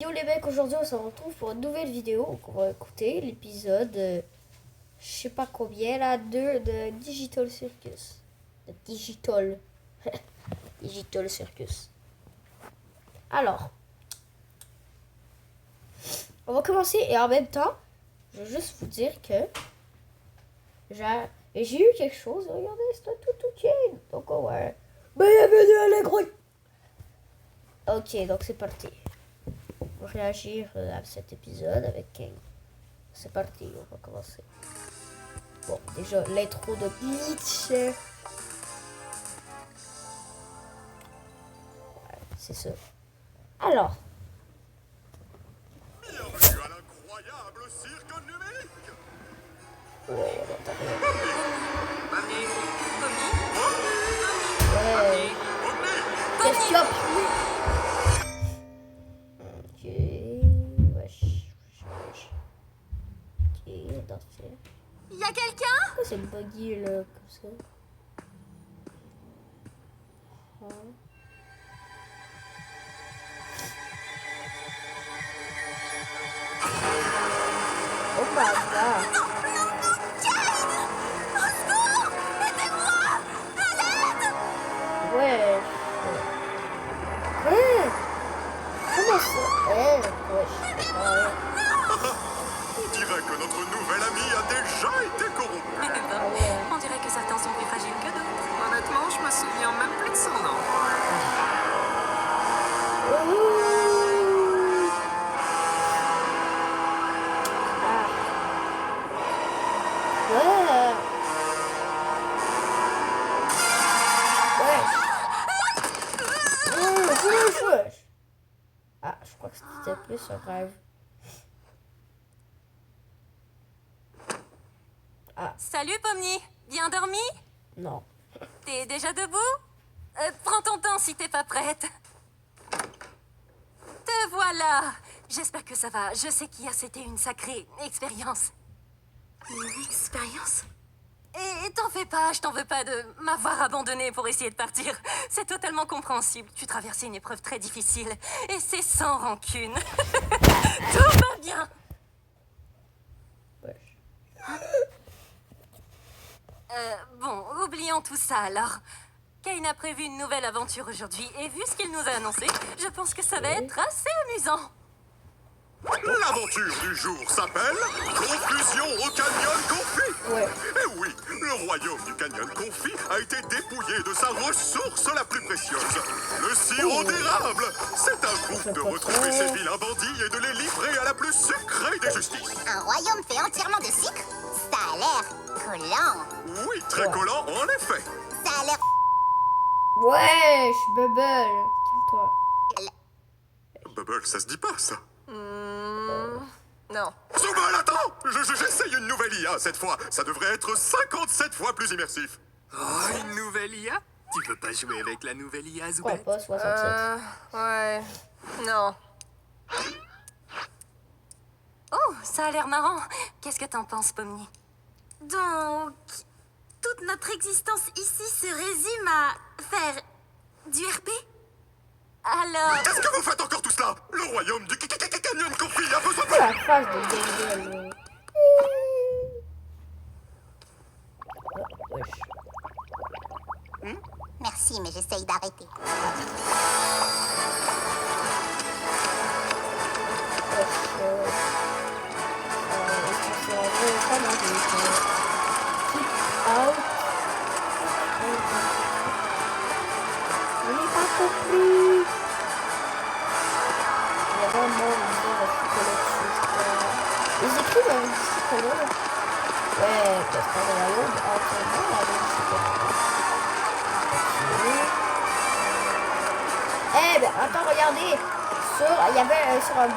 Yo les mecs, aujourd'hui on se retrouve pour une nouvelle vidéo. On va écouter l'épisode, je sais pas combien là, 2 de Digital Circus. De Digital. Digital Circus. Alors, on va commencer et en même temps, je veux juste vous dire que j'ai eu quelque chose. Regardez, c'est un tout donc ouais. Bienvenue à la grouille. Ok, donc c'est parti. Pour réagir à cet épisode avec King. C'est parti, on va commencer. Bon, déjà, l'intro de Bleach. Ouais, c'est ça. Alors. Bienvenue à l'incroyable cirque numérique. Oh, on entend rien. Pomni. Ouais. Qu'est-ce qu'il y a? Ok. Wesh. Ok, attention. Y'a quelqu'un? Pourquoi c'est buggy là, comme ça? Oh my god. Ouais. Comment ça? Wesh. On dirait que notre nouvel ami a déjà été corrompu. On dirait que certains sont plus fragiles que d'autres. Honnêtement, je me souviens même plus de son nom. Ah, je crois que c'était plus un rêve. Salut Pomni, bien dormi? Non. T'es déjà debout? Prends ton temps si t'es pas prête. Te voilà. J'espère que ça va. Je sais qu'hier c'était une sacrée expérience. Une expérience? Et t'en fais pas, je t'en veux pas de m'avoir abandonné pour essayer de partir. C'est totalement compréhensible. Tu traversais une épreuve très difficile. Et c'est sans rancune. Tout va bien. Wesh. Bon, oublions tout ça alors. Kane a prévu une nouvelle aventure aujourd'hui. Et vu ce qu'il nous a annoncé, je pense que ça va être assez amusant. L'aventure du jour s'appelle Confusion au Canyon Confit. Ouais. Et oui, le royaume du Canyon Confit a été dépouillé de sa ressource la plus précieuse, le sirop d'érable. C'est à vous de retrouver ces vilains bandits et de les livrer à la plus sucrée des justices. Un royaume fait entièrement de sucre? Ça a l'air collant. Oui, très collant en effet. Ça a l'air... Wesh, Bubble. Calme-toi. Bubble, ça se dit pas ça. Non. Zubal, attends, j'essaye une nouvelle IA cette fois. Ça devrait être 57 fois plus immersif. Oh, une nouvelle IA? Tu veux pas jouer avec la nouvelle IA, Pourquoi Zoubet? pas 67? Ouais. Non. Oh, ça a l'air marrant. Qu'est-ce que t'en penses, Pomni? Donc, toute notre existence ici se résume à faire du RP? Alors... Qu'est-ce que vous faites encore tout cela? Le royaume du Canyon Confit a besoin de... La face de Gabriel. Wesh. Merci, mais j'essaye d'arrêter. Ils écrivent avec du psychologue. Ouais, parce qu'on est à l'aube, entièrement avec du psychologue. Eh ben, attends, regardez. Il y avait sur un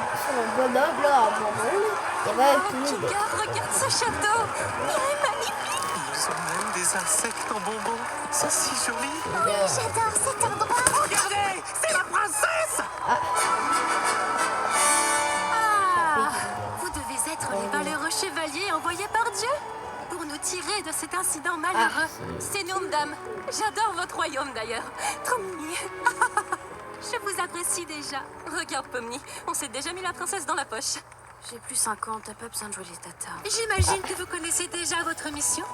bonhomme, là, en bonhomme, il y avait un clou. Regarde ce château. Il est magnifique. Ils ont même des insectes en bonbons. C'est si joli. J'adore cet endroit. Regardez, c'est la princesse. Ah, vous devez être les valeureux chevaliers envoyés par Dieu pour nous tirer de cet incident malheureux. C'est nous, madame. J'adore votre royaume, d'ailleurs. Trop mignon. Je vous apprécie déjà. Regarde, Pomni, on s'est déjà mis la princesse dans la poche. J'ai plus 50, t'as pas besoin de jouer les tatas. J'imagine que vous connaissez déjà votre mission.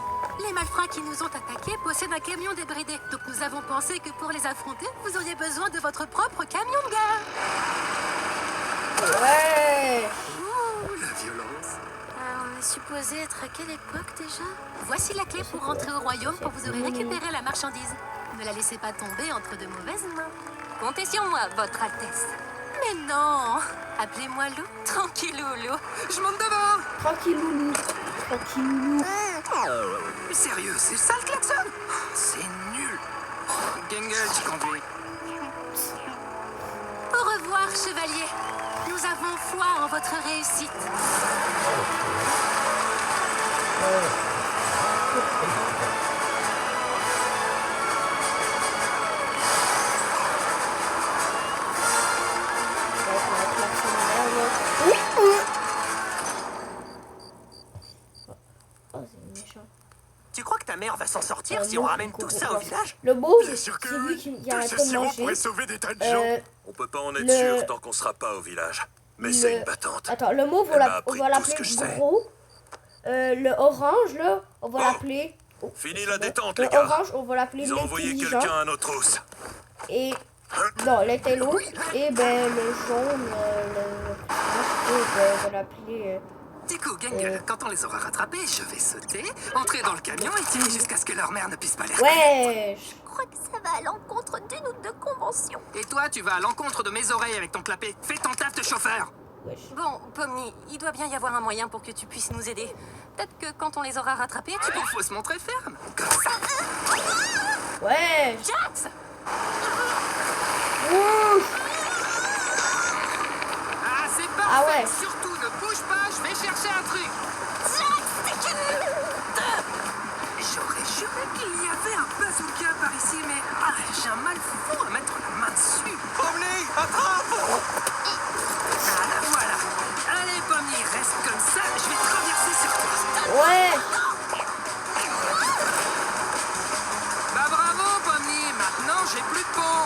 Les malfrats qui nous ont attaqués possèdent un camion débridé. Donc nous avons pensé que pour les affronter, vous auriez besoin de votre propre camion de gare. Ouais. Oh, la violence. On est supposé être à quelle époque déjà? Voici la clé pour rentrer au royaume quand vous aurez récupéré la marchandise. Ne la laissez pas tomber entre de mauvaises mains. Comptez sur moi, votre Altesse. Mais non. Appelez-moi Lou. Tranquillou, Lou. Je monte devant. Tranquilloulou. Tranquilloulou. Sérieux, c'est ça le klaxon? C'est nul. Gangle, tu conduis. Au revoir, chevalier. Nous avons foi en votre réussite. Oh, c'est méchant. Tu crois que ta mère va s'en sortir si on ramène tout ça au village? Le beau, Bien sûr que c'est lui oui. qui Tout arrête ce de sirop manger. pourrait sauver des tas de gens. On peut pas en être le- sûr tant qu'on sera pas au village. Mais c'est une battante. Attends, le mot, Elle m'a on appris va tout l'appeler ce que je sais. gros. Le orange, là, on va l'appeler... Oh, Fini la détente, le les gars. orange, on va l'appeler Ils ont envoyé l'intelligent. quelqu'un à notre hausse. Et... Non, l'intello. Et ben, le jaune, on va l'appeler... Du coup, Gangle, quand on les aura rattrapés, je vais sauter, entrer dans le camion et tirer jusqu'à ce que leur mère ne puisse pas les reconnaître. Ouais. Je crois que ça va à l'encontre d'une ou deux conventions. Et toi, tu vas à l'encontre de mes oreilles avec ton clapet. Fais ton taf de chauffeur. Wesh. Bon, Pomni, il doit bien y avoir un moyen pour que tu puisses nous aider. Peut-être que quand on les aura rattrapés, tu Il faut se montrer ferme. Comme ça. Ouais. Jax! Ouh. Ah, c'est parfait. Ah ouais. Surtout, ne bouge pas, je vais chercher un truc. J'aurais juré qu'il y avait un bazooka par ici, mais j'ai un mal fou à mettre la main dessus. Pomni, attrape! Ah, la voilà. Allez, Pomni, reste comme ça, je vais traverser sur toi. Ouais. Bah bravo, Pomni, maintenant j'ai plus de peau.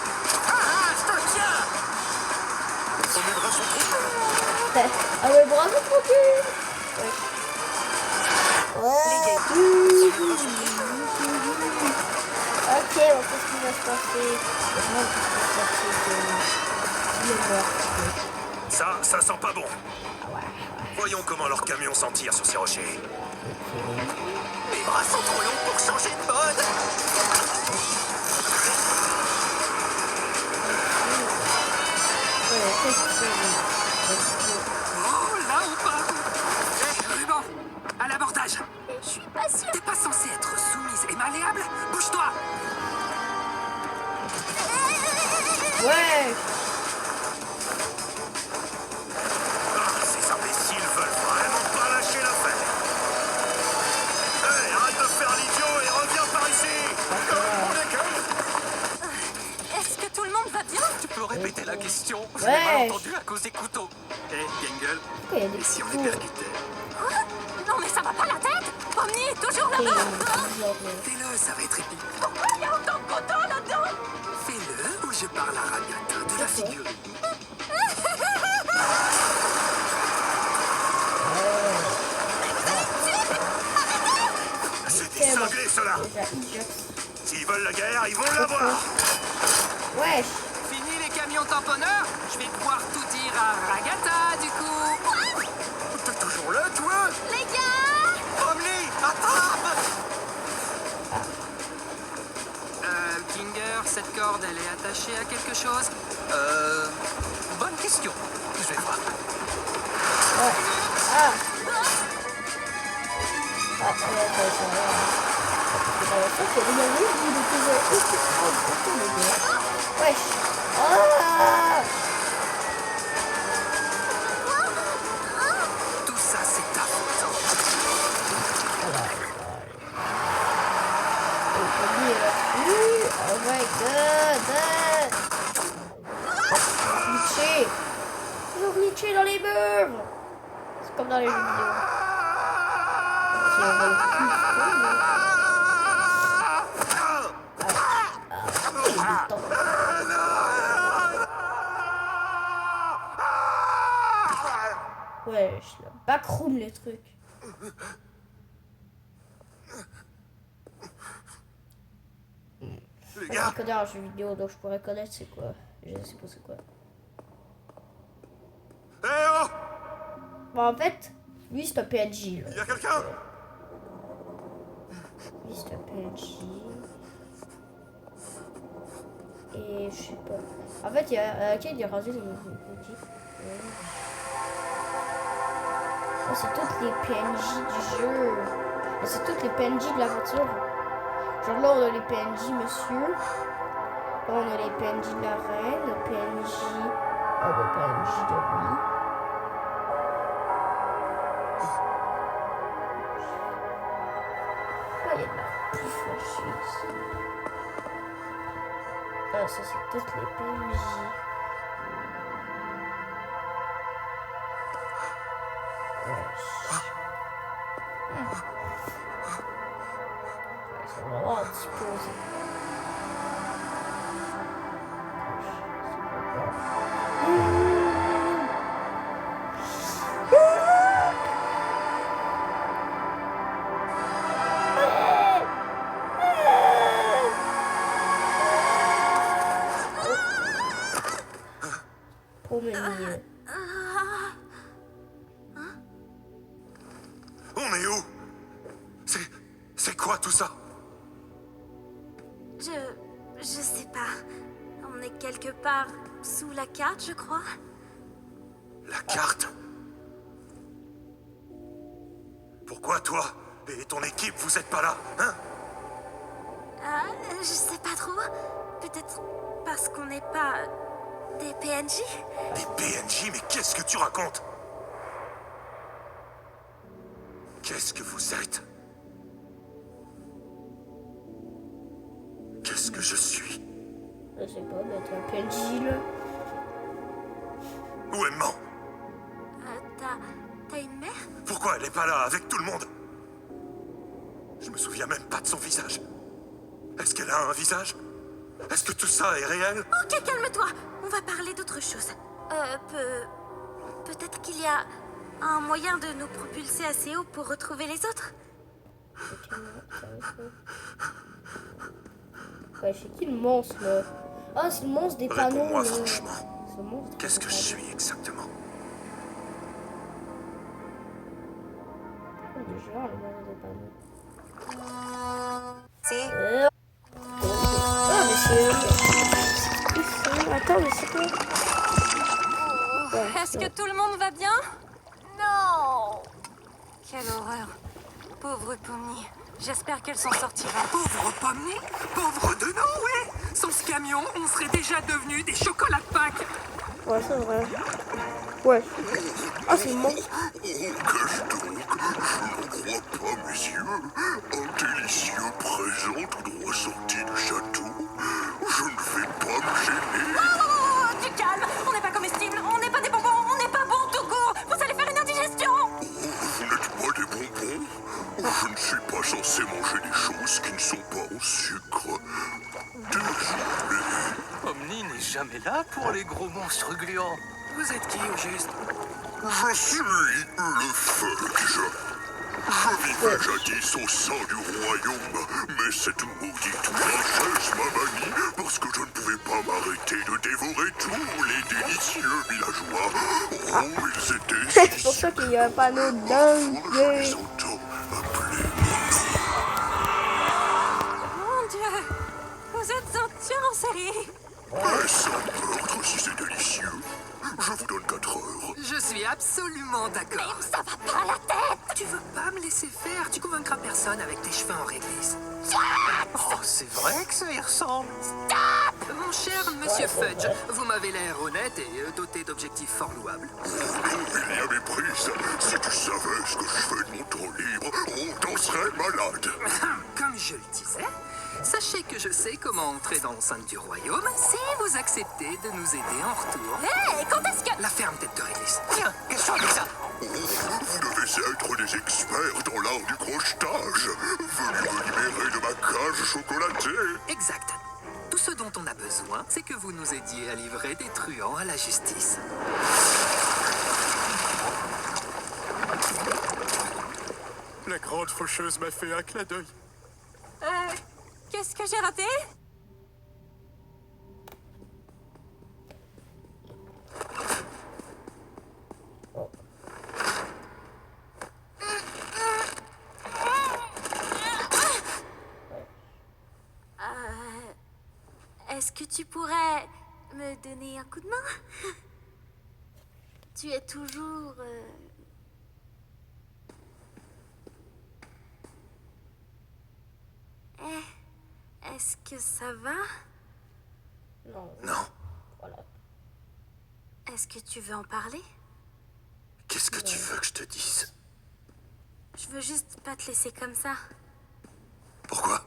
Je te tiens. Oh, mes bras sont trop Ah ouais, bravo, tranquille. Ouais. Ok, bon, qu'est-ce qui va se passer? Non, il est mort. Ça sent pas bon. Voyons comment leur camion s'en tire sur ces rochers. Mes bras sont trop longs pour changer de mode. Ouais, qu'est-ce que c'est? Oh, là ou pas. Hé, Ruban, à l'abordage. Je suis pas sûre. T'es pas censée être soumise et malléable. Bouge-toi. Ouais. Ces imbéciles veulent vraiment pas lâcher l'affaire. Hey, arrête de faire l'idiot et reviens par ici. Est-ce que tout le monde va bien? Tu peux répéter la question? Je Ouais. l'ai mal entendu à cause des couteaux. Hé, Gangle, Il y a des et si on petits les coups. percutait? Quoi? Non mais ça va pas la tête. Pomni est toujours Et, là-bas. Fais-le, ça va être épique. Pourquoi il y a autant de couteaux là-dedans? Fais-le ou je parle à Ragata de la figurine. C'est des cinglés, ceux-là. Déjà, Ijax. S'ils veulent la guerre, ils vont l'avoir. Wesh. Fini les camions tamponneurs. Je vais pouvoir tout dire à Ragata, du coup. T'es toujours là, toi? Les gars! Pomni, attrape! Kinger, cette corde, elle est attachée à quelque chose? Bonne question. Je vais voir. Ouais. Ah. Ah, ouais, wesh. Ah. Tout ça, c'est ta faute. Oh my god. Glitché. Ils ont glitché dans les murs. C'est comme dans les jeux vidéo. Si on veut le plus, il est temps. Ouais, le backroom, les trucs. Les Je gars, connais un jeu vidéo, donc je pourrais connaître c'est quoi. Je sais pas c'est quoi. eh oh! Bon, en fait, lui, c'est un PNJ. Là. Y a quelqu'un? Lui, c'est un PNJ. Et je sais pas. En fait, il y a. Ok, il y a rendu les PNJ. Oh, c'est toutes les PNJ du jeu. Et c'est toutes les PNJ de l'aventure. Genre là, on a les PNJ, monsieur. Là, on a les PNJ de la reine, le PNJ. Ah, le PNJ de lui. Ah, il y a de la plus fâchée ici. Ah, ça, c'est toutes les PNJ. Ils sont vraiment disposés. Promener. On est où? C'est quoi tout ça? Je sais pas. On est quelque part sous la carte, je crois. La carte? Pourquoi toi et ton équipe vous êtes pas là, hein? Ah, je sais pas trop. Peut-être parce qu'on n'est pas des PNJ? Des PNJ, mais qu'est-ce que tu racontes? Qu'est-ce que vous êtes? Qu'est-ce que je suis? Je sais pas, d'être un PNJ là. Où est maman? T'as une mère? Pourquoi elle est pas là avec tout le monde? Je me souviens même pas de son visage. Est-ce qu'elle a un visage? Est-ce que tout ça est réel? Ok, calme-toi. On va parler d'autre chose. Peut-être qu'il y a un moyen de nous propulser assez haut pour retrouver les autres. Ouais, c'est qui le monstre là? Ah, c'est le monstre des panneaux. Réponds-moi là. franchement. C'est le monstre des Qu'est-ce que je panneaux. suis exactement? Oh, il est géant, le monstre des panneaux. C'est... Ah, mais c'est. Attends, mais c'est quoi? Ouais, Est-ce que tout le monde va bien? Non. Quelle horreur. Pauvre Pomni. J'espère qu'elle s'en sortira. Pauvre Pomni, pauvre de nous, oui. Sans ce camion, on serait déjà devenus des chocolats de Pâques. Ouais, c'est vrai. Ouais. Ah, c'est le monstre. Qu'est-ce donc? Je n'en crois pas, messieurs. Un délicieux présent tout droit sorti du château. Je ne vais pas me gêner. Oh, du calme. On n'est pas comestible, on n'est pas des bonbons, on n'est pas bon tout court. Vous allez faire une indigestion. Vous n'êtes pas des bonbons? Je ne suis pas censé manger des choses qui ne sont pas au sucre. Désolé. Omni n'est jamais là pour les gros monstres gluants. Vous êtes qui, au juste? Je suis le Fudge. Je vivais jadis au sein du royaume, mais cette maudite princesse m'a banni parce que je ne pouvais pas m'arrêter de dévorer tous les délicieux villageois. Oh, ils étaient C'est pour ça qu'il y a un panneau dingue. Je les entends appeler Mon Dieu. Vous êtes un tueur en série. mon nom. Mais sans meurtre si c'est délicieux. Je vous donne 4 heures. Je suis absolument d'accord. Ça va pas la tête. Tu veux pas me laisser faire? Tu convaincras personne avec tes cheveux en réglisse. Oh, c'est vrai que ça y ressemble. Mon cher monsieur Fudge, vous m'avez l'air honnête et doté d'objectifs fort louables. Oh non, il y a méprise. Si tu savais ce que je fais de mon temps libre, on t'en serait malade. Comme je le disais, sachez que je sais comment entrer dans l'enceinte du royaume si vous acceptez de nous aider en retour. Hé, quand est-ce que... La ferme tête de réglisse. Tiens, qu'est-ce que ça? Oh, vous devez être des experts dans l'art du crochetage. Venez me libérer de ma cage chocolatée. Exact. Tout ce dont on a besoin, c'est que vous nous aidiez à livrer des truands à la justice. grande faucheuse m'a fait un clin d'œil. Qu'est-ce que j'ai raté? Est-ce que tu pourrais me donner un coup de main? Tu es toujours... Est-ce que ça va? Non. Non. Voilà. Est-ce que tu veux en parler? Qu'est-ce que tu veux que je te dise? Je veux juste pas te laisser comme ça. Pourquoi?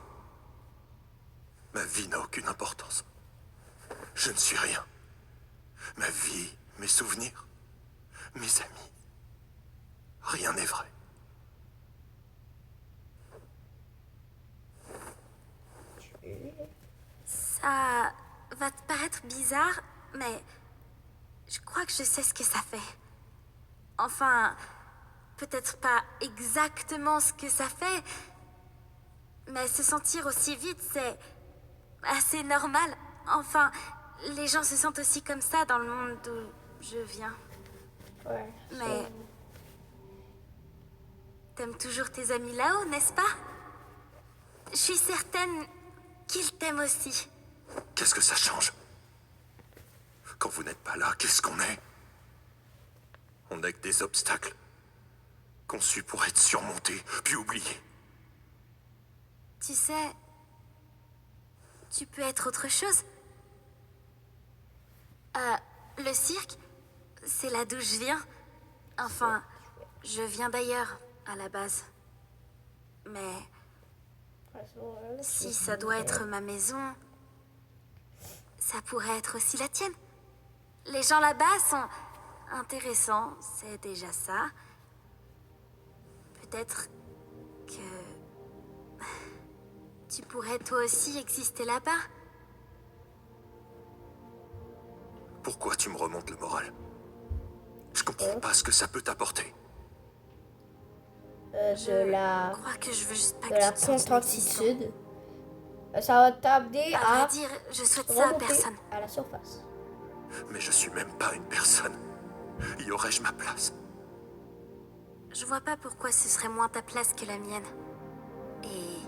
Ma vie n'a aucune importance. Je ne suis rien. Ma vie, mes souvenirs, mes amis. Rien n'est vrai. Ça va te paraître bizarre, mais je crois que je sais ce que ça fait. Enfin, peut-être pas exactement ce que ça fait, mais se sentir aussi vite, c'est assez normal. Enfin, les gens se sentent aussi comme ça dans le monde d'où je viens. Ouais. Mais t'aimes toujours tes amis là-haut, n'est-ce pas? Je suis certaine qu'ils t'aiment aussi. Qu'est-ce que ça change? Quand vous n'êtes pas là, qu'est-ce qu'on est? On n'est que des obstacles. Conçus pour être surmontés, puis oubliés. Tu sais, tu peux être autre chose. Le cirque, c'est là d'où je viens. Enfin, je viens d'ailleurs, à la base. Mais si ça doit être ma maison, ça pourrait être aussi la tienne. Les gens là-bas sont intéressants, c'est déjà ça. Peut-être que tu pourrais toi aussi exister là-bas. Pourquoi tu me remontes le moral? Je comprends pas ce que ça peut t'apporter. Je crois que je veux juste pas de que la tu te sentes contentitude. Ça va t'amener À à vrai dire, je souhaite ça à remonter personne. à la surface. Mais je suis même pas une personne. Y aurais-je ma place? Je vois pas pourquoi ce serait moins ta place que la mienne. Et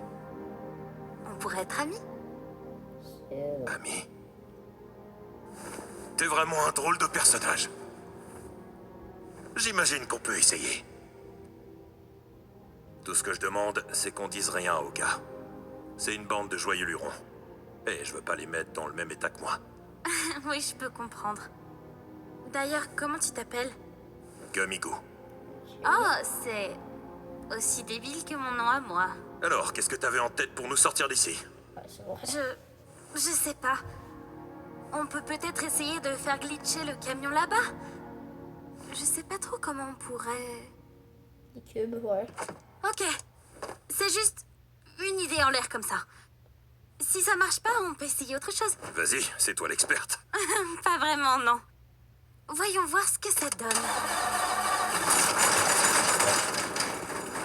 on pourrait être amis. Ami? T'es vraiment un drôle de personnage. J'imagine qu'on peut essayer. Tout ce que je demande, c'est qu'on dise rien aux gars. C'est une bande de joyeux lurons. Et je veux pas les mettre dans le même état que moi. Oui, je peux comprendre. D'ailleurs, comment tu t'appelles? Gumigo. Oh, c'est aussi débile que mon nom à moi. Alors, qu'est-ce que t'avais en tête pour nous sortir d'ici? Ouais, c'est bon. Je sais pas. On peut peut-être essayer de faire glitcher le camion là-bas. Je sais pas trop comment on pourrait... Des cubes, ouais. Ok. C'est juste une idée en l'air comme ça. Si ça marche pas, on peut essayer autre chose. Vas-y, c'est toi l'experte. Pas vraiment, non. Voyons voir ce que ça donne.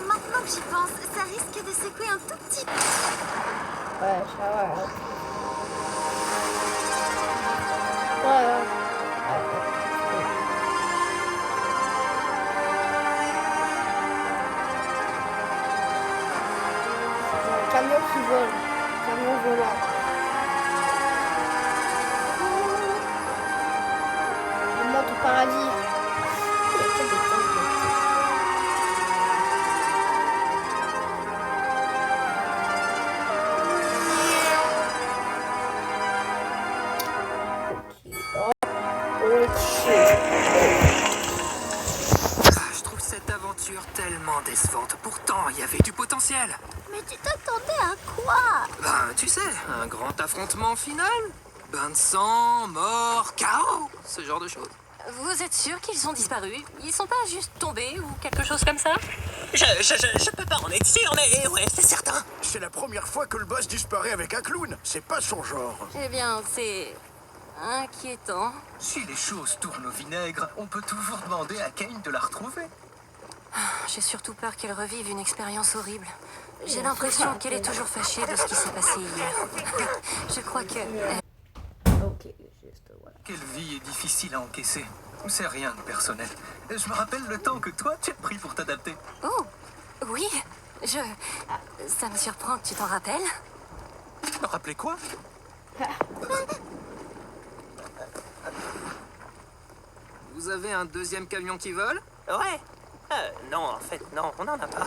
Maintenant que j'y pense, ça risque de secouer un tout petit peu. Ouais, ça va. Hein. Ouais. Un camion qui vole. Camion volant. On monte au paradis. Je trouve cette aventure tellement décevante. Pourtant, il y avait du potentiel. Mais tu t'attendais à quoi? Ben, tu sais, un grand affrontement final. Bain de sang, mort, chaos, ce genre de choses. Vous êtes sûr qu'ils ont disparu? Ils sont pas juste tombés ou quelque chose comme ça? Je peux pas en être sûr, mais ouais, c'est certain. C'est la première fois que le boss disparaît avec un clown. C'est pas son genre. Eh bien, c'est inquiétant. Si les choses tournent au vinaigre, on peut toujours demander à Kane de la retrouver. J'ai surtout peur qu'elle revive une expérience horrible. J'ai l'impression qu'elle est toujours fâchée de ce qui s'est passé hier. Je crois que... Ok, juste voilà. Quelle vie est difficile à encaisser. C'est rien de personnel. Je me rappelle le temps que toi, tu as pris pour t'adapter. Oh, oui, ça me surprend que tu t'en rappelles. Rappelez quoi? Vous avez un deuxième camion qui vole? Ouais. Non, en fait, non, on n'en a pas.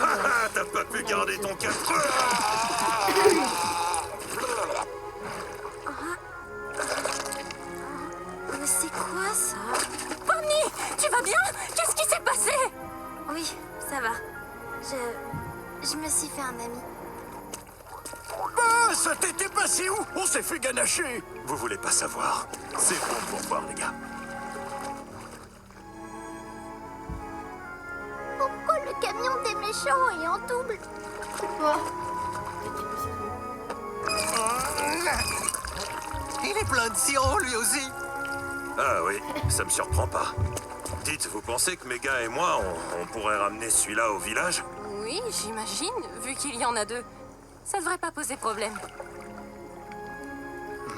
Ah, t'as pas pu garder ton 4 heures. Mais c'est quoi ça? Pomni, tu vas bien? Qu'est-ce qui s'est passé? Oui, ça va. Je me suis fait un ami. Ah, ça t'était passé où? On s'est fait ganacher. Vous voulez pas savoir? C'est bon pour voir, les gars. Pourquoi le camion des méchants est en double? Quoi? Il est plein de sirop, lui aussi. Ah oui, ça me surprend pas. Dites, vous pensez que mes gars et moi, on pourrait ramener celui-là au village? Oui, j'imagine, vu qu'il y en a deux. Ça devrait pas poser problème.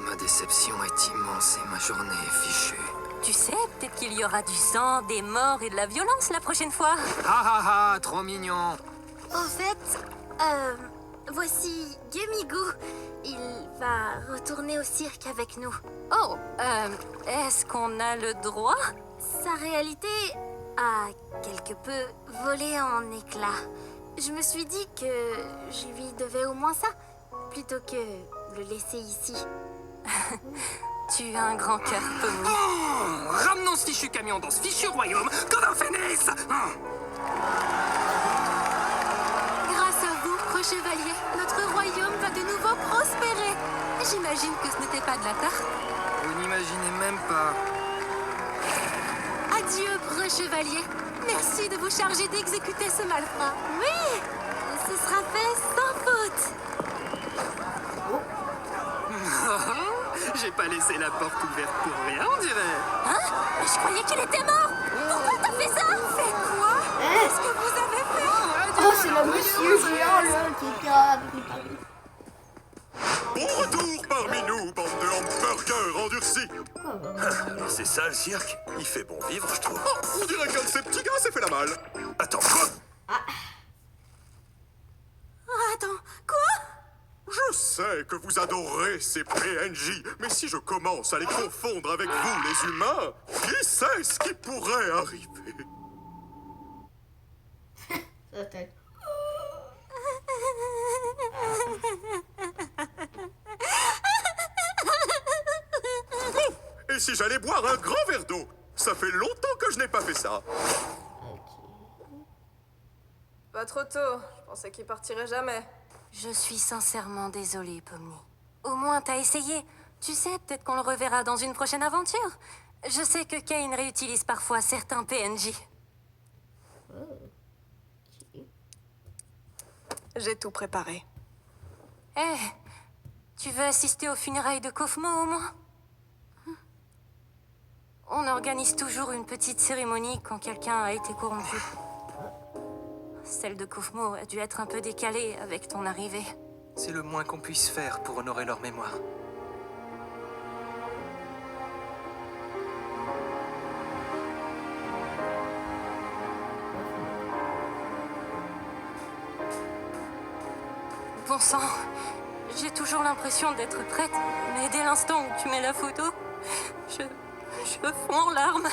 Ma déception est immense et ma journée est fichue. Tu sais, peut-être qu'il y aura du sang, des morts et de la violence la prochaine fois. Ah, trop mignon. Au fait, voici Gumigo. Il va retourner au cirque avec nous. Oh, est-ce qu'on a le droit? Sa réalité a quelque peu volé en éclats. Je me suis dit que je lui devais au moins ça, plutôt que le laisser ici. Tu as un grand cœur, Pomni. Ramenons ce fichu camion dans ce fichu royaume, qu'on en finisse. Grâce à vous, Chevalier, notre royaume va de nouveau prospérer. J'imagine que ce n'était pas de la tarte. Vous n'imaginez même pas. Adieu, Chevalier. Merci de vous charger d'exécuter ce malfrat. Oui, ce sera fait sans faute. J'ai pas laissé la porte ouverte pour rien, on dirait. Hein? Mais je croyais qu'il était mort. Pourquoi t'as fait ça? Fait quoi? Qu'est-ce que vous avez fait? Oh, c'est le monsieur géant là qui était avec Paris. Bon retour parmi nous, bande de hamburgers endurcis. Alors c'est ça le cirque? Il fait bon vivre, je trouve. Oh, on dirait qu'un de ces petits gars s'est fait la malle. Attends, quoi? Attends, quoi? Je sais que vous adorez ces PNJ, mais si je commence à les confondre avec vous, les humains, qui sait ce qui pourrait arriver? Sa tête. Et si j'allais boire un grand verre d'eau? Ça fait longtemps que je n'ai pas fait ça. Pas trop tôt. Je pensais qu'il partirait jamais. Je suis sincèrement désolée, Pomni. Au moins, t'as essayé. Tu sais, peut-être qu'on le reverra dans une prochaine aventure. Je sais que Kane réutilise parfois certains PNJ. J'ai tout préparé. Eh, tu veux assister aux funérailles de Kofmo au moins? On organise toujours une petite cérémonie quand quelqu'un a été corrompu. Celle de Kofmo a dû être un peu décalée avec ton arrivée. C'est le moins qu'on puisse faire pour honorer leur mémoire. Bon sang, j'ai toujours l'impression d'être prête, mais dès l'instant où tu mets la photo, je fonds en larmes.